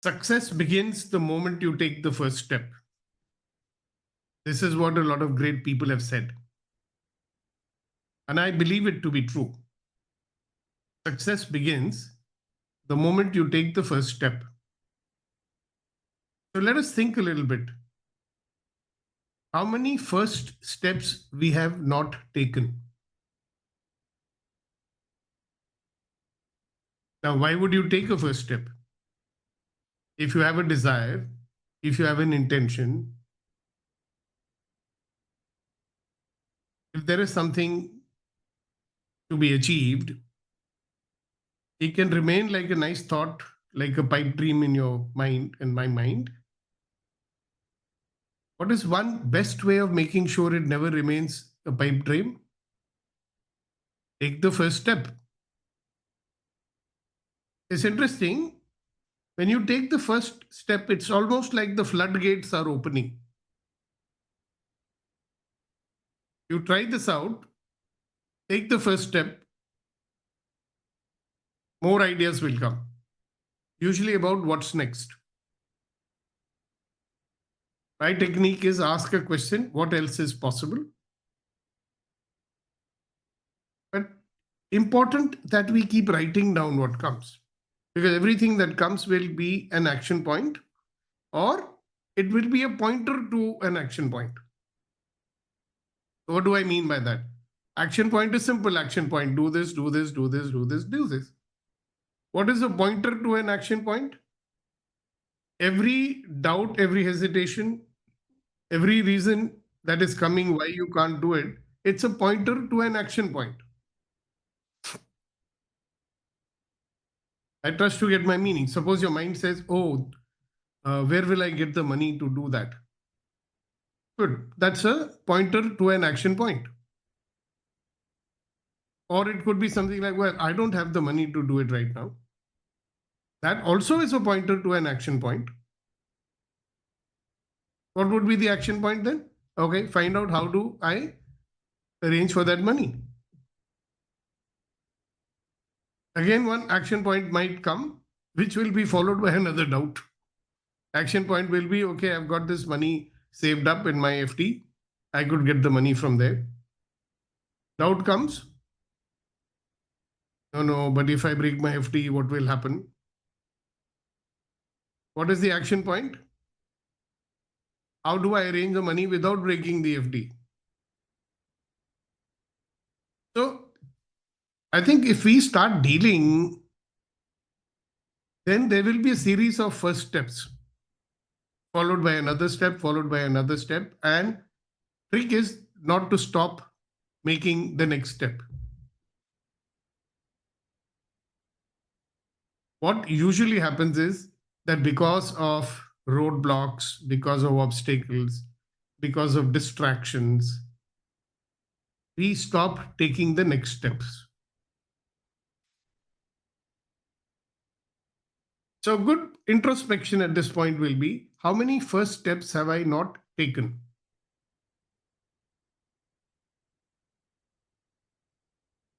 Success begins the moment you take the first step. This is what a lot of great people have said. And I believe it to be true. Success begins the moment you take the first step. So let us think a little bit. How many first steps we have not taken? Now, why would you take a first step? If you have a desire, if you have an intention, if there is something to be achieved, it can remain like a nice thought, like a pipe dream in your mind and my mind. What is one best way of making sure it never remains a pipe dream? Take the first step. It's interesting. When you take the first step, it's almost like the floodgates are opening. You try this out, take the first step, more ideas will come, usually about what's next. My technique is ask a question, what else is possible? But important that we keep writing down what comes, because everything that comes will be an action point, or it will be a pointer to an action point. What do I mean by that? Action point is simple action point. Do this, do this, do this, do this, do this. What is a pointer to an action point? Every doubt, every hesitation, every reason that is coming why you can't do it, it's a pointer to an action point. I trust to get my meaning. Suppose your mind says, oh, where will I get the money to do that? Good. That's a pointer to an action point. Or it could be something like, well, I don't have the money to do it right now. That also is a pointer to an action point. What would be the action point then? Okay, find out how do I arrange for that money. Again, one action point might come, which will be followed by another doubt. Action point will be, okay, I've got this money saved up in my FD. I could get the money from there. Doubt comes. No, but if I break my FD, what will happen? What is the action point? How do I arrange the money without breaking the FD? So I think if we start dealing, then there will be a series of first steps, followed by another step, followed by another step. And trick is not to stop making the next step. What usually happens is that because of roadblocks, because of obstacles, because of distractions, we stop taking the next steps. So good introspection at this point will be, how many first steps have I not taken?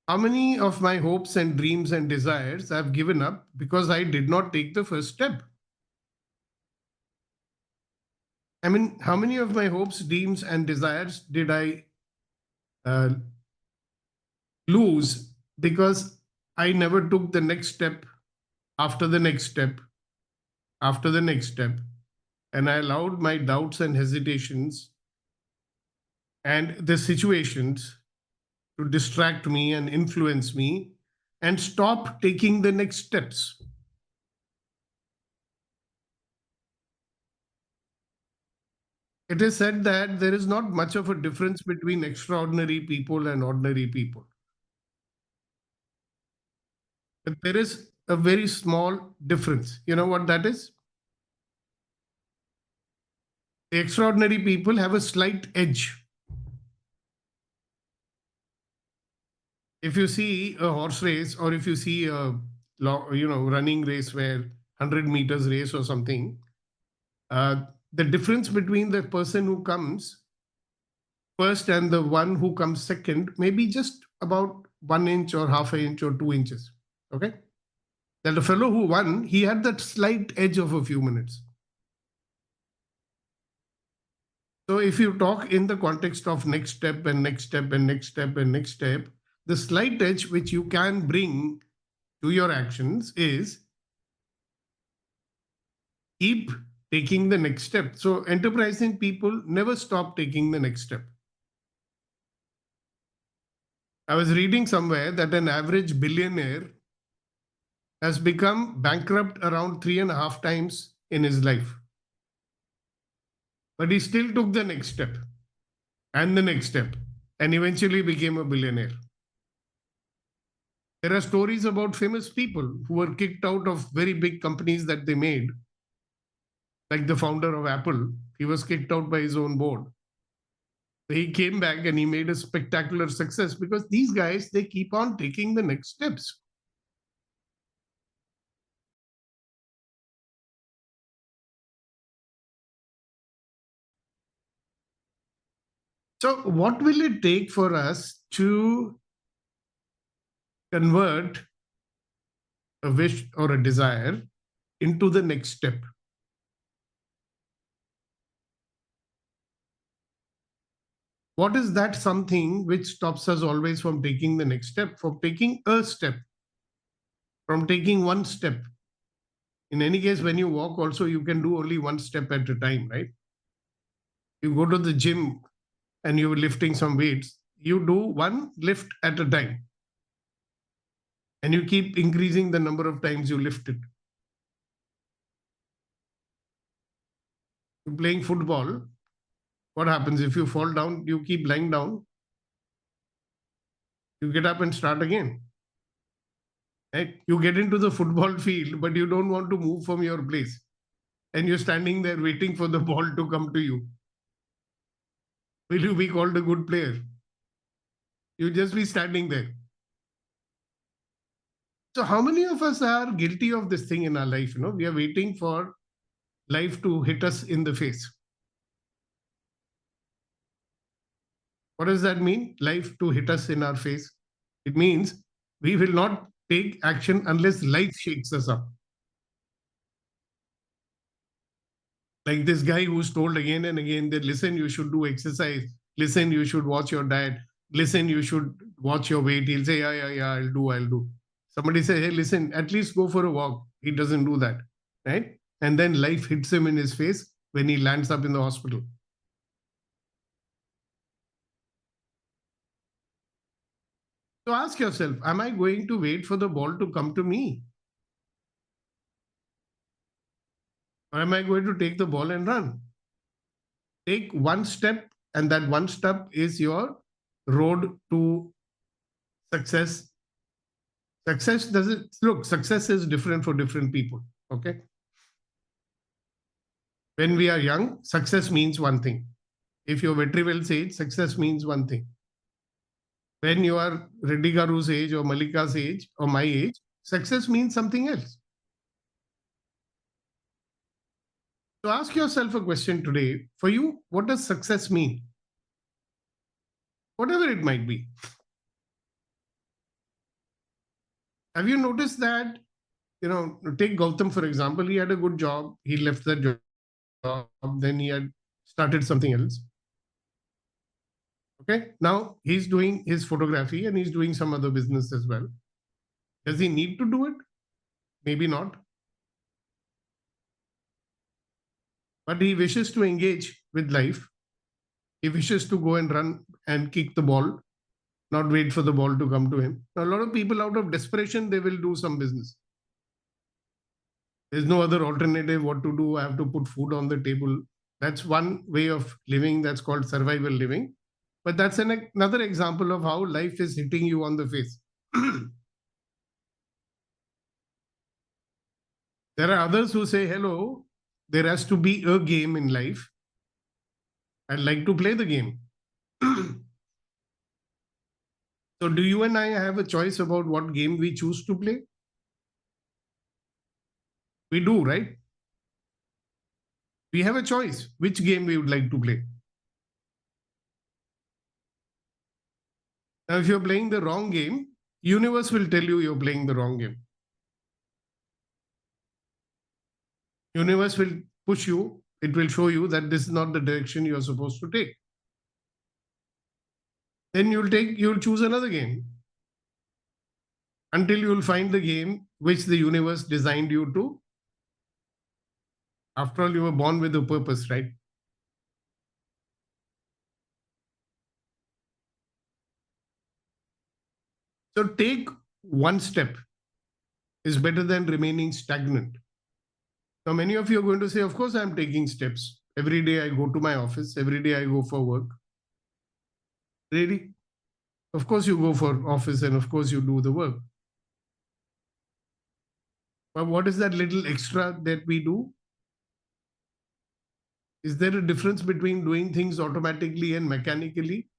How many of my hopes and dreams and desires I've given up because I did not take the first step? I mean, how many of my hopes, dreams, and desires did I lose because I never took the next step after the next step after the next step, and I allowed my doubts and hesitations and the situations to distract me and influence me and stop taking the next steps. It is said that there is not much of a difference between extraordinary people and ordinary people. But there is a very small difference. You know what that is? The extraordinary people have a slight edge. If you see a horse race, or if you see a running race where 100 meters race or something, the difference between the person who comes first and the one who comes second may be just about 1 inch or half an inch or 2 inches. Okay. That the fellow who won, he had that slight edge of a few minutes. So if you talk in the context of next step and next step and next step and next step, the slight edge which you can bring to your actions is keep taking the next step. So enterprising people never stop taking the next step. I was reading somewhere that an average billionaire has become bankrupt around 3.5 times in his life. But he still took the next step and the next step and eventually became a billionaire. There are stories about famous people who were kicked out of very big companies that they made, like the founder of Apple. He was kicked out by his own board. He came back and he made a spectacular success because these guys, they keep on taking the next steps. So, what will it take for us to convert a wish or a desire into the next step? What is that something which stops us always from taking the next step, from taking a step, from taking one step? In any case, when you walk, also, you can do only one step at a time, right? You go to the gym and you're lifting some weights, you do one lift at a time. And you keep increasing the number of times you lift it. You're playing football. What happens if you fall down? You keep lying down. You get up and start again. Right? You get into the football field, but you don't want to move from your place. And you're standing there waiting for the ball to come to you. Will you be called a good player? You'll just be standing there. So, how many of us are guilty of this thing in our life? We are waiting for life to hit us in the face. What does that mean? Life to hit us in our face. It means we will not take action unless life shakes us up. Like this guy who's told again and again that, listen, you should do exercise. Listen, you should watch your diet. Listen, you should watch your weight. He'll say, yeah, I'll do. Somebody say, hey, listen, at least go for a walk. He doesn't do that, right? And then life hits him in his face when he lands up in the hospital. So ask yourself, am I going to wait for the ball to come to me? Or am I going to take the ball and run? Take one step, and that one step is your road to success. Success doesn't look, success is different for different people. Okay. When we are young, success means one thing. If you're very well age, success means one thing. When you are Reddy Garu's age or Malika's age or my age, success means something else. So ask yourself a question today. For you, what does success mean? Whatever it might be. Have you noticed that, take Gautam, for example, he had a good job. He left that job. Then he had started something else. Okay. Now he's doing his photography and he's doing some other business as well. Does he need to do it? Maybe not. But he wishes to engage with life. He wishes to go and run and kick the ball, not wait for the ball to come to him. Now, a lot of people, out of desperation, they will do some business. There's no other alternative. What to do? I have to put food on the table. That's one way of living. That's called survival living. But that's another example of how life is hitting you on the face. There are others who say, hello, there has to be a game in life. I'd like to play the game. So do you and I have a choice about what game we choose to play? We do, right? We have a choice which game we would like to play. Now, if you're playing the wrong game, universe will tell you you're playing the wrong game. Universe will push you. It will show you that this is not the direction you are supposed to take. Then you'll choose another game until you'll find the game which the universe designed you to. After all, you were born with a purpose, right? So take one step is better than remaining stagnant. Now, many of you are going to say, of course, I'm taking steps. Every day I go to my office, every day I go for work. Really? Of course, you go for office and of course, you do the work. But what is that little extra that we do? Is there a difference between doing things automatically and mechanically?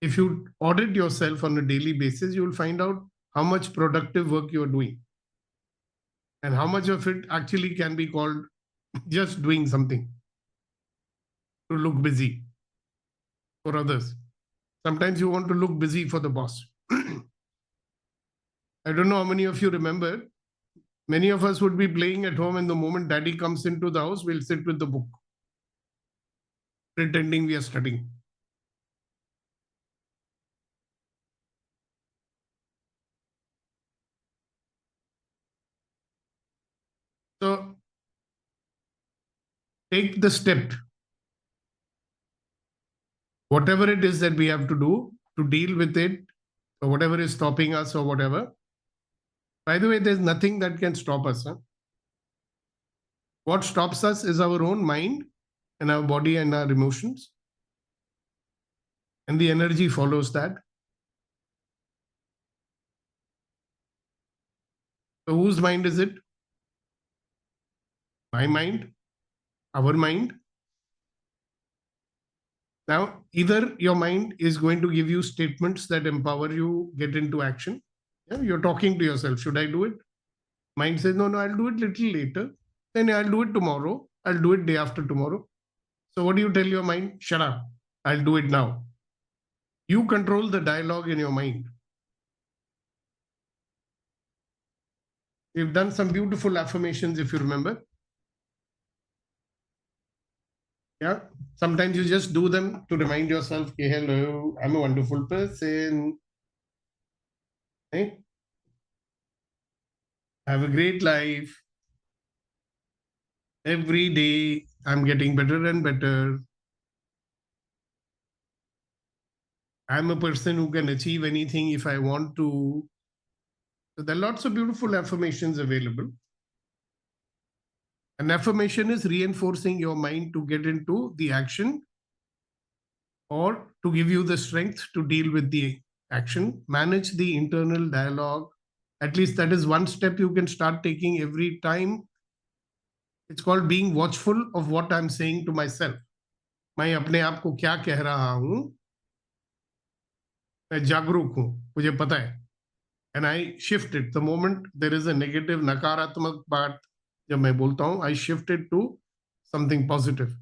If you audit yourself on a daily basis, you will find out how much productive work you are doing and how much of it actually can be called just doing something to look busy for others. Sometimes you want to look busy for the boss. I don't know how many of you remember. Many of us would be playing at home, and the moment daddy comes into the house, we'll sit with the book, pretending we are studying. So take the step, whatever it is that we have to do to deal with it, or whatever is stopping us, or whatever. By the way, there's nothing that can stop us. Huh? What stops us is our own mind and our body and our emotions. And the energy follows that. So whose mind is it? My mind, our mind. Now, either your mind is going to give you statements that empower you, get into action. Yeah, you're talking to yourself. Should I do it? Mind says, no, I'll do it little later. Then I'll do it tomorrow. I'll do it day after tomorrow. So what do you tell your mind? Shut up. I'll do it now. You control the dialogue in your mind. We've done some beautiful affirmations, if you remember. Yeah. Sometimes you just do them to remind yourself, hey, hello, I'm a wonderful person. Hey, have a great life. Every day, I'm getting better and better. I'm a person who can achieve anything if I want to. So there are lots of beautiful affirmations available. An affirmation is reinforcing your mind to get into the action or to give you the strength to deal with the action, manage the internal dialogue. At least that is one step you can start taking every time. It's called being watchful of what I'm saying to myself. मैं अपने आप को क्या कह रहा हूं, मैं जागरूक हूं, मुझे पता है. And I shift it. The moment there is a negative, nakaratmak part, जब मैं बोलता हूं, I shift it to something positive.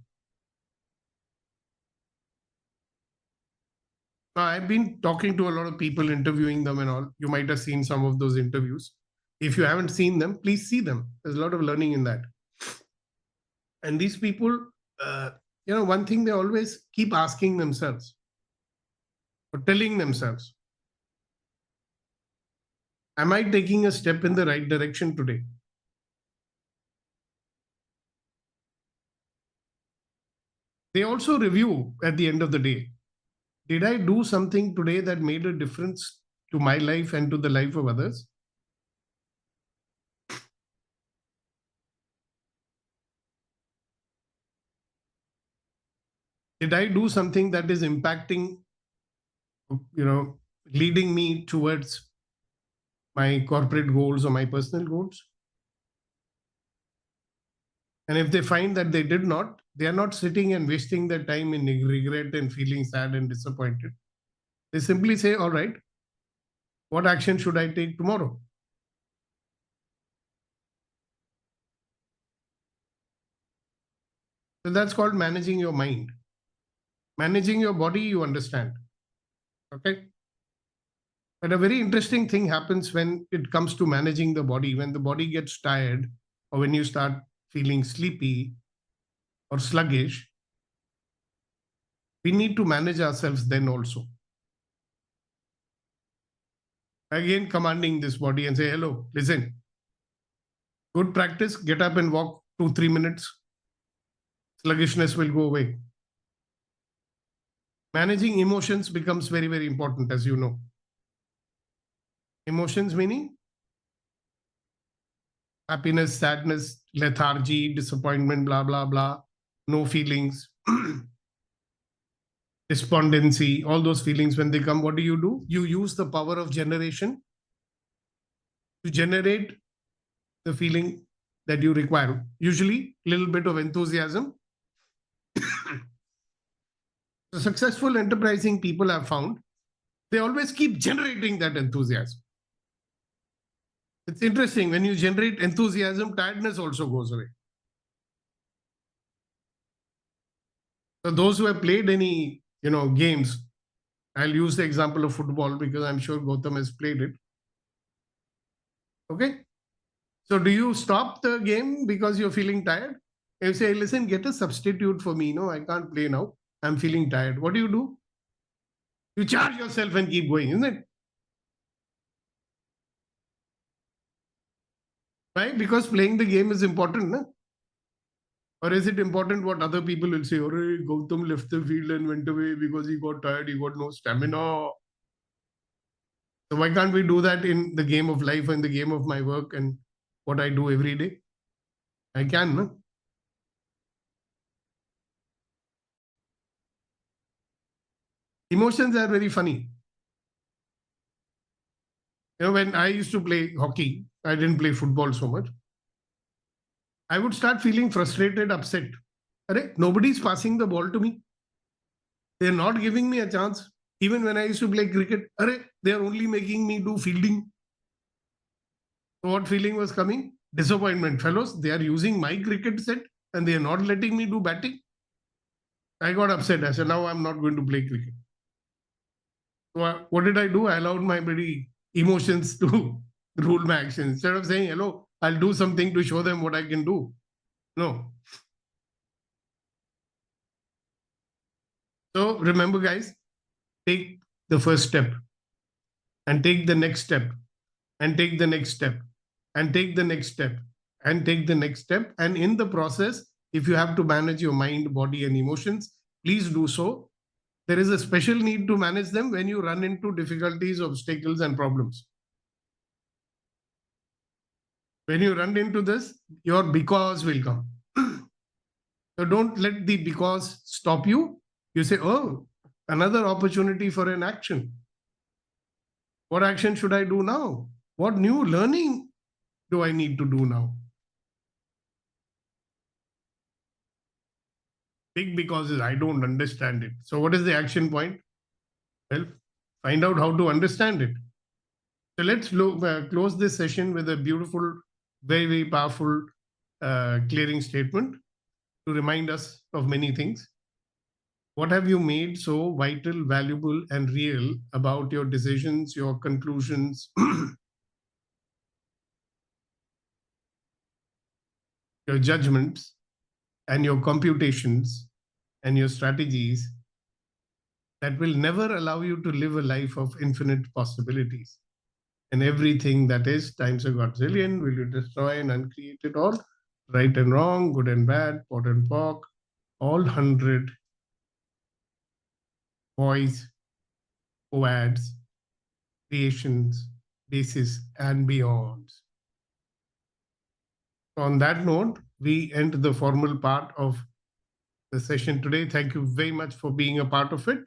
Now, I've been talking to a lot of people, interviewing them and all. You might have seen some of those interviews. If you haven't seen them, please see them. There's a lot of learning in that. And these people, one thing they always keep asking themselves or telling themselves, am I taking a step in the right direction today? They also review at the end of the day. Did I do something today that made a difference to my life and to the life of others? Did I do something that is impacting, leading me towards my corporate goals or my personal goals? And if they find that they did not, they are not sitting and wasting their time in regret and feeling sad and disappointed. They simply say, all right, what action should I take tomorrow? So that's called managing your mind. Managing your body, you understand. Okay. But a very interesting thing happens when it comes to managing the body. When the body gets tired, or when you start feeling sleepy or sluggish, we need to manage ourselves then also. Again, commanding this body and say, hello, listen, good practice, get up and walk 2-3 minutes. Sluggishness will go away. Managing emotions becomes very, very important, as you know. Emotions meaning happiness, sadness, lethargy, disappointment, blah, blah, blah, no feelings, despondency, all those feelings when they come, what do? You use the power of generation to generate the feeling that you require. Usually, a little bit of enthusiasm. The successful enterprising people have found they always keep generating that enthusiasm. It's interesting, when you generate enthusiasm, tiredness also goes away. So those who have played any games, I'll use the example of football because I'm sure Gautam has played it. Okay. So do you stop the game because you're feeling tired? You say, listen, get a substitute for me. No, I can't play now. I'm feeling tired. What do? You charge yourself and keep going, isn't it? Right? Because playing the game is important, no? Or is it important what other people will say? Or Gautam left the field and went away because he got tired, he got no stamina. So why can't we do that in the game of life, in the game of my work and what I do every day? I can, no? Emotions are very funny. When I used to play hockey, I didn't play football so much. I would start feeling frustrated, upset. Nobody's passing the ball to me. They're not giving me a chance. Even when I used to play cricket, they're only making me do fielding. So what feeling was coming? Disappointment. Fellows, they are using my cricket set and they are not letting me do batting. I got upset. I said, now I'm not going to play cricket. So what did I do? I allowed my very emotions to rule my actions. Instead of saying, hello, I'll do something to show them what I can do. No. So remember, guys, take the first step and take the next step and take the next step and take the next step and take the next step. And in the process, if you have to manage your mind, body, and emotions, please do so. There is a special need to manage them when you run into difficulties, obstacles, and problems. When you run into this, your because will come. So don't let the because stop you. You say, oh, another opportunity for an action. What action should I do now? What new learning do I need to do now? Big because is I don't understand it. So what is the action point? Well, find out how to understand it. So let's close this session with a beautiful, very, very powerful clearing statement to remind us of many things. What have you made so vital, valuable, and real about your decisions, your conclusions, your judgments, and your computations and your strategies that will never allow you to live a life of infinite possibilities? And everything that is times a godzillion, will you destroy and uncreate it all? Right and wrong, good and bad, pot and pock, all 100 boys, poads, creations, basis, and beyonds. On that note, we end the formal part of the session today. Thank you very much for being a part of it.